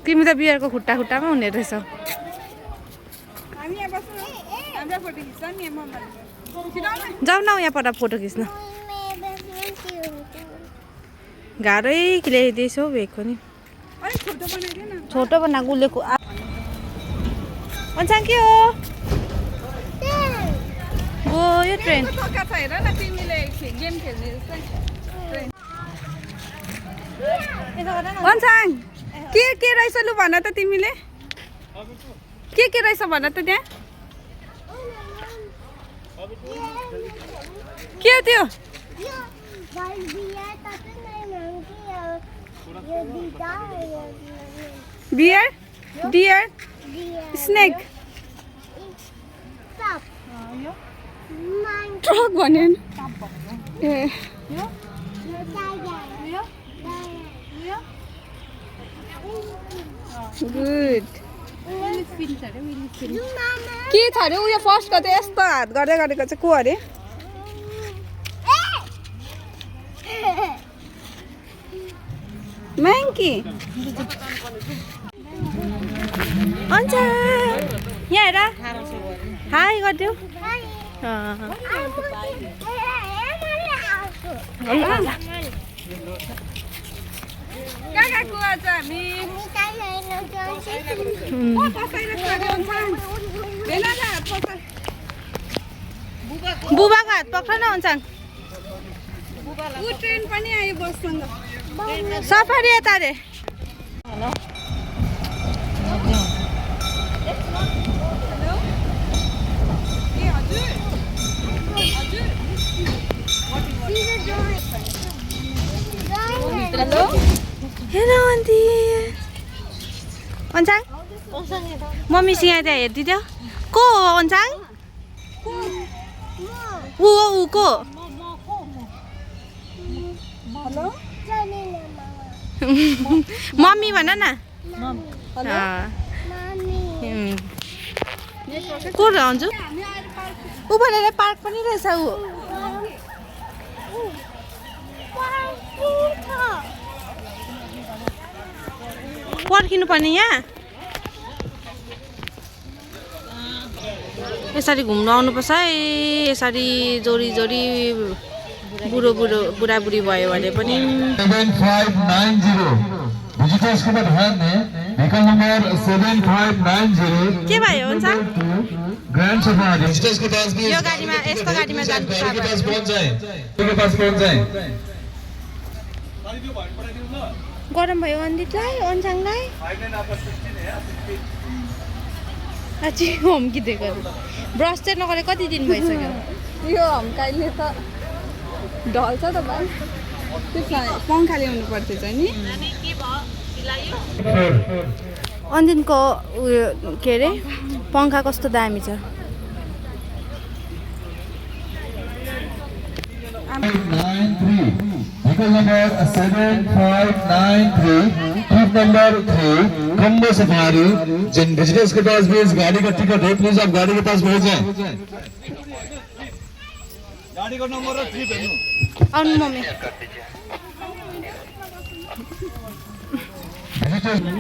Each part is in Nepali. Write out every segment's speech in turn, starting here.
तिमी त बियरको खुट्टा खुट्टामा हुने रहेछ जाऊ न यहाँबाट फोटो खिच्न गाह्रै ल्याइदिएछ हौ भेगको नि छोटो बना गुलेको अन्त के हो गयो ट्रेन अन्साङ के रहेछ लु भन त तिमीले के रहेछ भन त त्यहाँ के हो त्यो बियर डियर स्नेक ट्रक भन्यो ए गुड के छ अरे उयो फर्स्टको चाहिँ यस्तो हात गर्दै गरेको चाहिँ को अरे म्याङ्की अन्त यहाँ हेर हाई गरिदेऊ बुबाको हात पक्र न हुन्छ ट्रेन पनि आयो बससँग सफारी यता रे हेलो आन्टी अन्साङ मम्मीसँग त्यहाँ हेरिदियो को हो अन्साङ ऊ हो ऊ को मम्मी भन न को रहन्छु ऊ भनेर पार्क पनि रहेछ ऊ पर्खिनु पर्ने यहाँ यसरी घुम्नु आउनुपर्छ है यसरी जोडी जोडी बुढाबुढी भयो भने पनि 7590 के भयो हुन्छ यो गाडीमा यस्तो गाडीमा जानुपर्छ गरम भयो अनितलाई अन्साङलाई अझै हम्किदिएको ब्रस चाहिँ नगरे कति दिन भइसक्यो यो हम्काइले त ढल्छ त भाइ पङ्खा ल्याउनु पर्थ्यो चाहिँ नि अन्दिनको उयो के अरे पङ्खा कस्तो दामी छ Vehicle number 7593, trip number 3, Combo Safari. जिन विजिटर्स के पास भी इस गाड़ी का टिकट है, प्लीज आप गाड़ी के पास पहुंच जाएं। गाड़ी का नंबर 3 पे नो। आउनु mummy.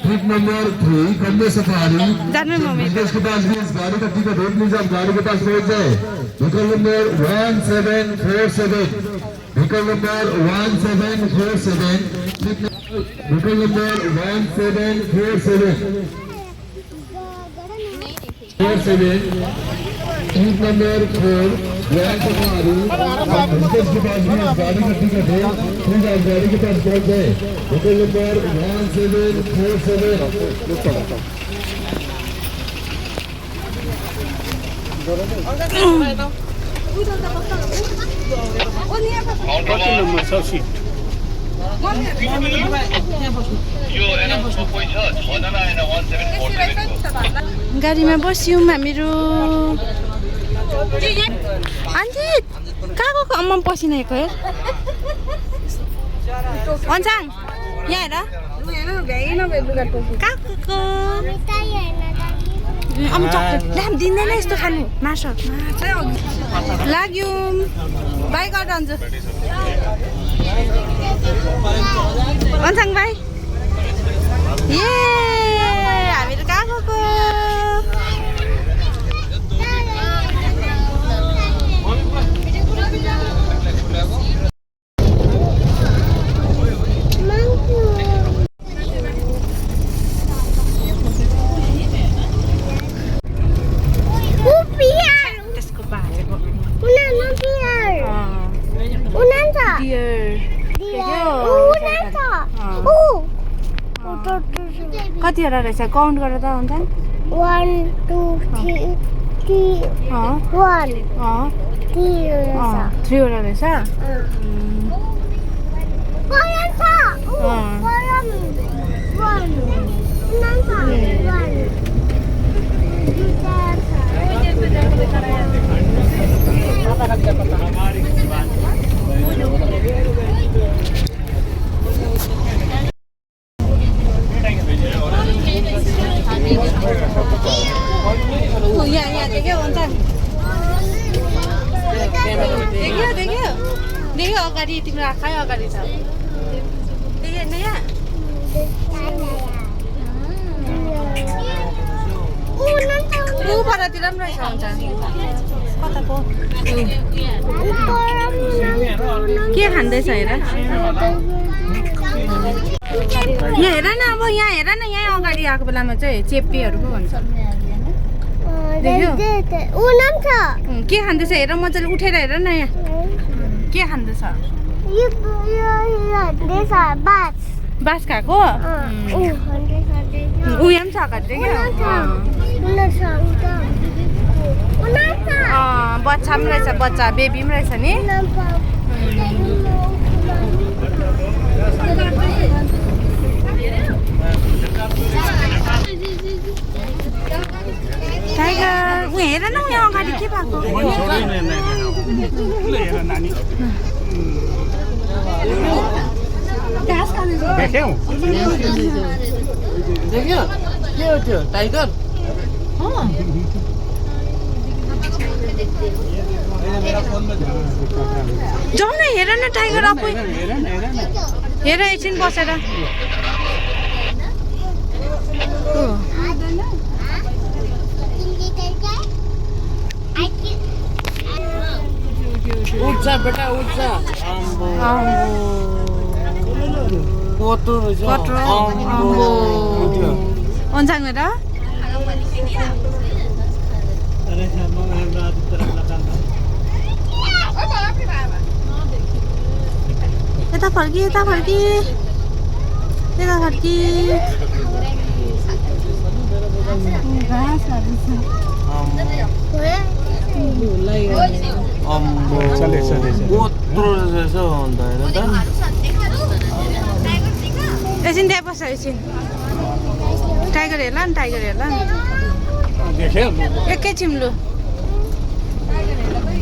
Trip number 3, Combo Safari. जानु मम्मी। विजिटर्स के पास भी इस गाड़ी का टिकट है, प्लीज आप गाड़ी के पास पहुंच जाएं। Vehicle number 1747. Vehicle number 1747. Vehicle number 1747. 47. Seat number 4. Grand Safari. Visitors के पास भी गाड़ी का टिकट है, प्लीज आप गाड़ी के पास पहुंच जाएं। Vehicle number 1747. गाडीमा बस्यौँ हामीहरू आन्टी कहाँको अम्मा पसिरहेको हेर अन्साङ यहाँ हेर कहाँको अम्मा चक्लेट ल्याम दिँदैन यस्तो खानु मासु लाग्यो बाई गर अन्जु अन्साङ बाई ए कतिवटा रहेछ काउन्ट गरेर त हुन्छ 1 2 3 3 वटा रहेछ यहाँ देख्यो हुन्छ देख्यो अगाडि तिम्रो आँखै अगाडि छ देख्यो नि यहाँ ऊपरतिर पनि रहेछ हुन्छ कताको के खाँदैछ हेर यहाँ हेर न अब यहाँ हेर न यहाँ अगाडि आएको बेलामा चाहिँ चेप्पीहरू पो भन्छ के खाँदैछ हेर मजाले उठेर हेर न यहाँ के खाँदैछ बास खाएको उयो पनि छ अगाडि बच्चा पनि रहेछ बच्चा बेबी पनि रहेछ नि टाइगर ऊ हेर न यहाँ अगाडि के भएको देख्यो के हो त्यो टाइगर जाऊ न हेर न टाइगर आफै हेर एकछिन बसेर उठ्छ बेटा उठ्छ कत्रो रहेछ अन्जाङ हेर यता फर्की यता फर्की यता फर्की एकछिन त्यहाँ बस्छ एकछिन टाइगर हेर्ला नि टाइगर हेर्ला नि एकैछिन लु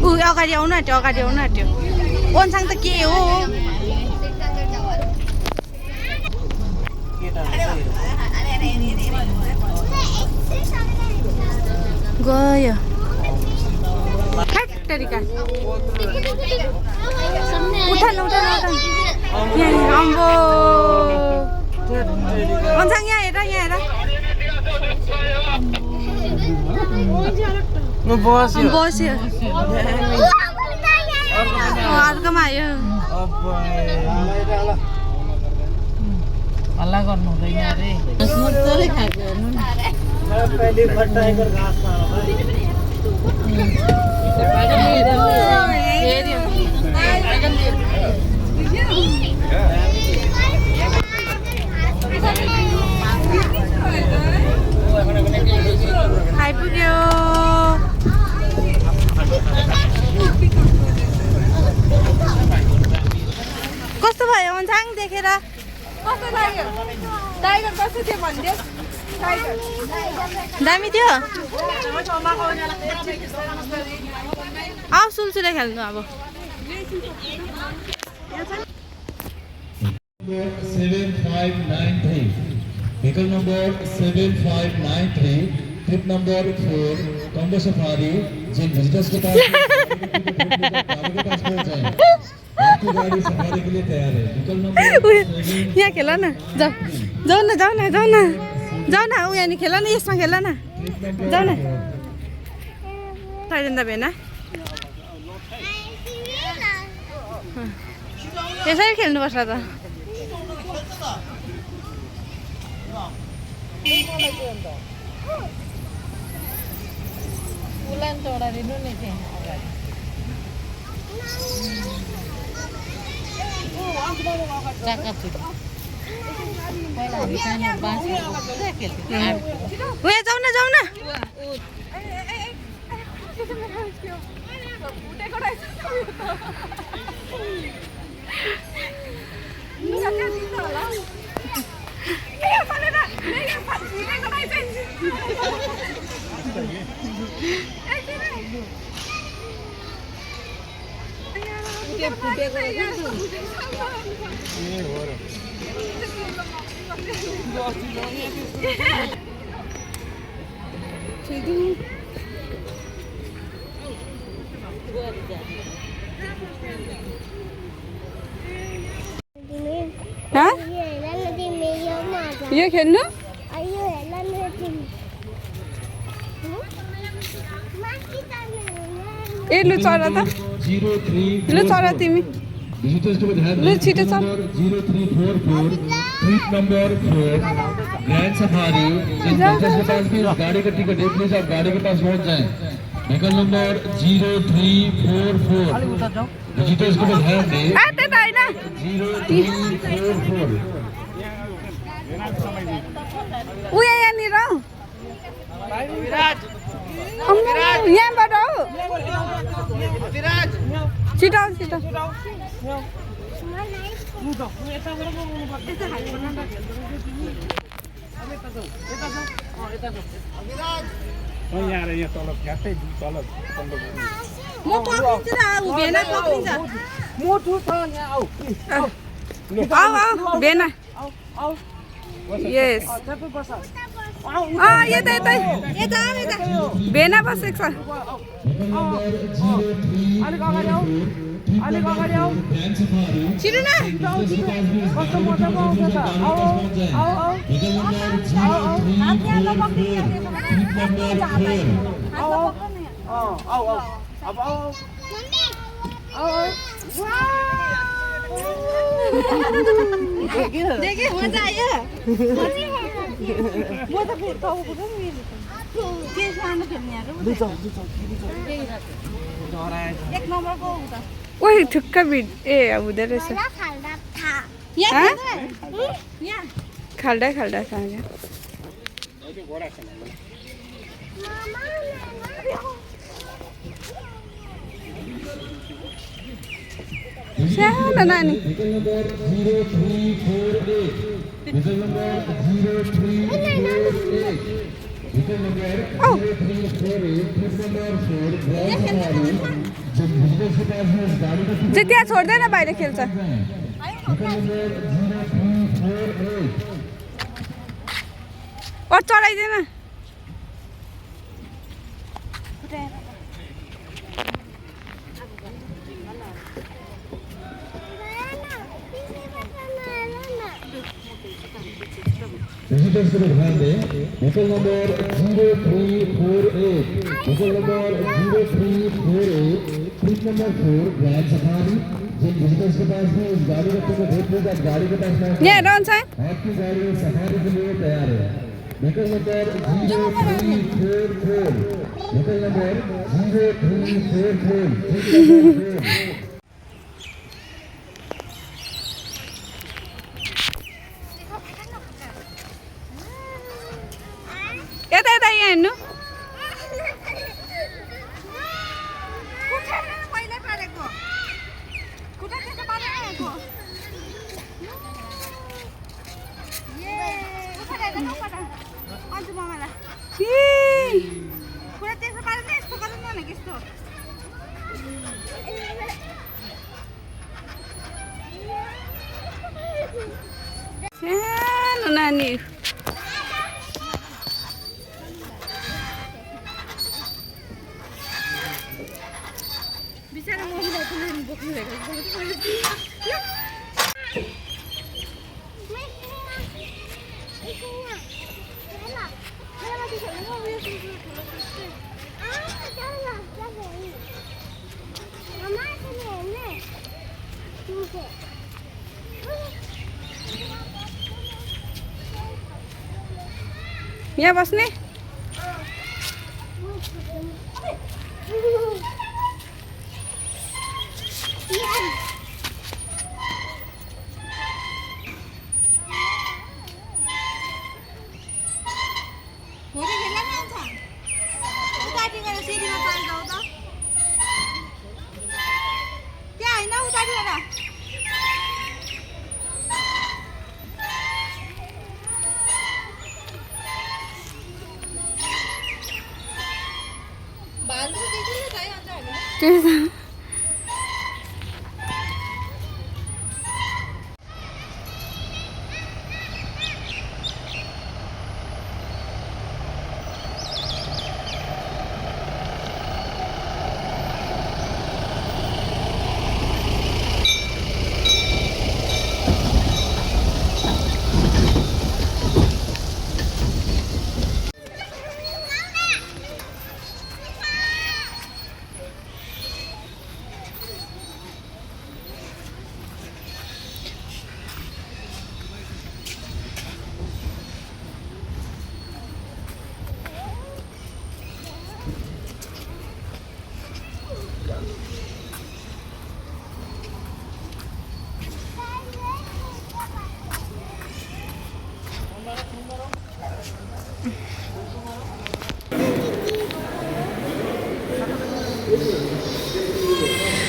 ऊ अगाडि आउनु आँट्यो अगाडि आउनु आँट्यो ओन्साङ त के हो गयो तरिका उठान उठान उठान अम्बो ओन्साङ यहाँ हेर बस्यो अर्कोमा आयो हल्ला गर्नु हुँदैन अरे आइपुग्यो कस्तो भयो ओन्साङ देखेर कस्तो लाग्यो टाइगर कस्तो थियो भनिदियो दामी थियो आऊ सुलसुले खेल्नु अब 7593 vehicle number 7593 trip number 4 combo safari जिन विजिटर्स के पास गाड़ी के पास पहुंच जाए आपकी गाड़ी सफारी के लिए तैयार है vehicle number यहाँ खेल न जाऊ जाऊ न जाऊ न जाऊ न जाऊ न ऊ यहाँ खेल न यसमा खेल न जाऊ न टाइजन त भेना यसरी खेल्नुपर्छ त उलान तोडा दिनु नि त्यहाँ अगाडि चाका पहिला हामी सानो बाँसहरू पुरा खेल्थ्यौँ काठको। उयो जाऊ न जाऊ न हाँ? यो खेल्नु ए लु चरा त लु चरा तिमी लु छिटो चल 0344 ट्रिप नंबर 4 ग्रैंड सफारी जिस बच्चे के पास भी गाड़ी का टिकट है प्लीज आप गाड़ी के पास पहुंच जाएं व्हीकल नंबर 0344 विजिटर्स को ध्यान दें आ त्यता हैन 0344 उयो यहाँनिर यहाँबाट हौ छिटो आऊ छिटो म पक्रिन्छु र भेना पक्रिन्छ आऊ आऊ भेना यस यता यता यता यता भेना बसेको छ छिटो न देखे मजा आयो म त फेरि टाउको पनि त्यसमा खेल्नेहरू एक नम्बरको उता ओइ ठुक्क भिड ए हुँदो रहेछ खाल्डा खाल्डा खाल्डा सानो नानी vehicle number 0348 vehicle number 0348 vehicle number 0348 trip number 4 grand safari जिन विजिटर्स के पास में इस गाड़ी का टिकट जे त्यहाँ छोड्दैन बाहिर खेल्छ व्हीकल नंबर 0348 और चढाइदेन विजिटर्स को ध्यान दें vehicle number 0348 vehicle number 0348 trip number 4 grand safari जिन विजिटर्स के पास भी इस गाड़ी का टिकट है प्लीज आप गाड़ी के पास पहुंच यहाँ रहन्छ आपकी गाड़ी सफारी के लिए तैयार है व्हीकल नंबर 0344 व्हीकल नंबर 0344 यता यता यहाँ हेर्नु सानो नानी बिचारा मम्मीलाई पनि बोक्नु यहाँ बस्ने त्यही त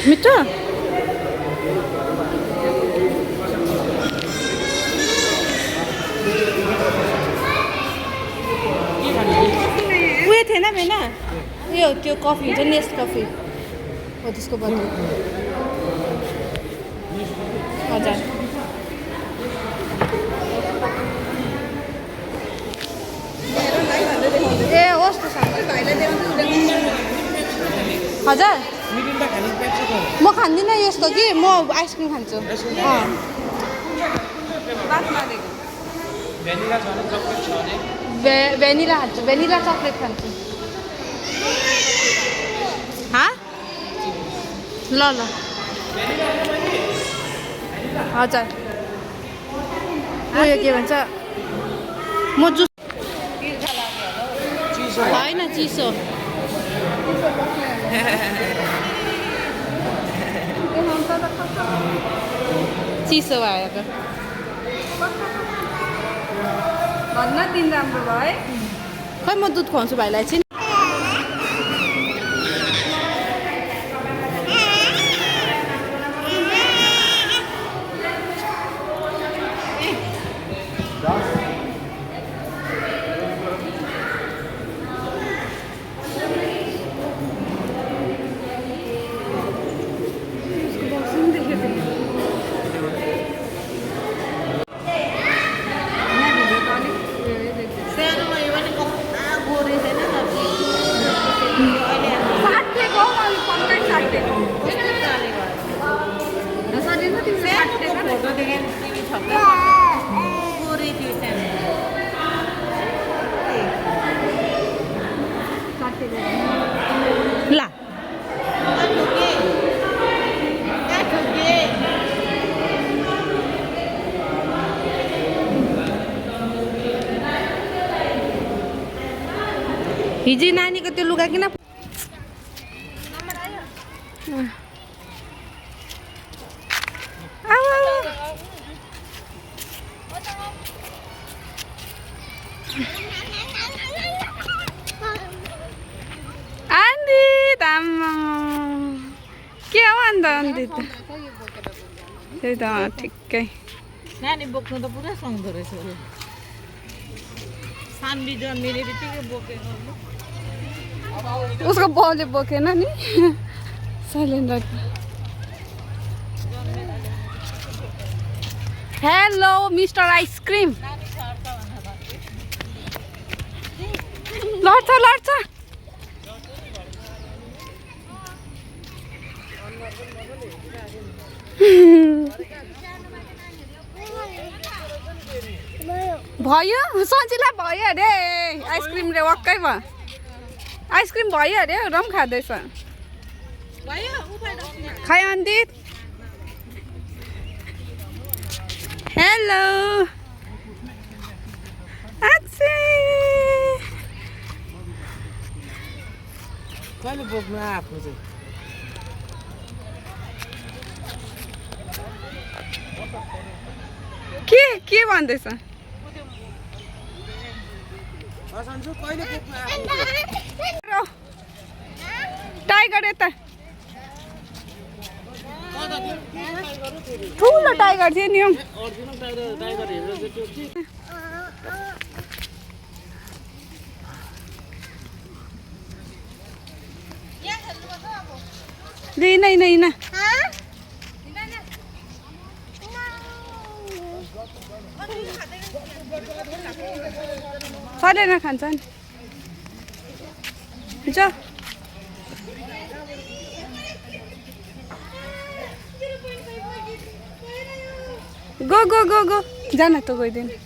मिठो उयो थिएन होइन उयो त्यो कफी हुन्छ नेस्ट कफी हो त्यसको बदली हजुर ए होस् त हजुर म खान्दिनँ यस्तो कि म आइसक्रिम खान्छु भेनिला खान्छु भेनिला चक्लेट खान्छु ल ल हजुर उयो के भन्छ म जुस होइन चिसो चिसो भयो त भन्न दिन राम्रो भयो है खै म दुध खुवाउँछु भाइलाई चाहिँ ला हिजो नानीको त्यो लुगा किन के हो अन्त अन्त त्यही त ठिक्कै नानी बोक्नु त पुरा सुहाउँदो रहेछ सानबी जन्मिने बित्तिकै बोकेको उसको बाउले बोकेन नि सिलिन्डर हेलो मिस्टर आइसक्रिम लड्छ लड्छ भयो सजिला भयो अरे आइसक्रिम रे वाक्कै भयो आइसक्रिम भयो अरे र पनि खाँदैछ खायो अन्दित हेलो कहिले बोक्नु आफ्नो चाहिँ के भन्दैछ टाइगर यता ठुलो टाइगर थियो नि हिँड हिँड हिँड सधैँ खान्छ नि हुन्छ गो गो गो गो जान त गइदिनु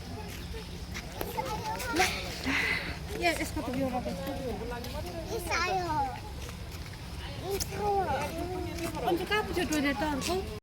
Isayo. Isayo. अन्त कहाँ पुग्यो टोइलेट त अर्को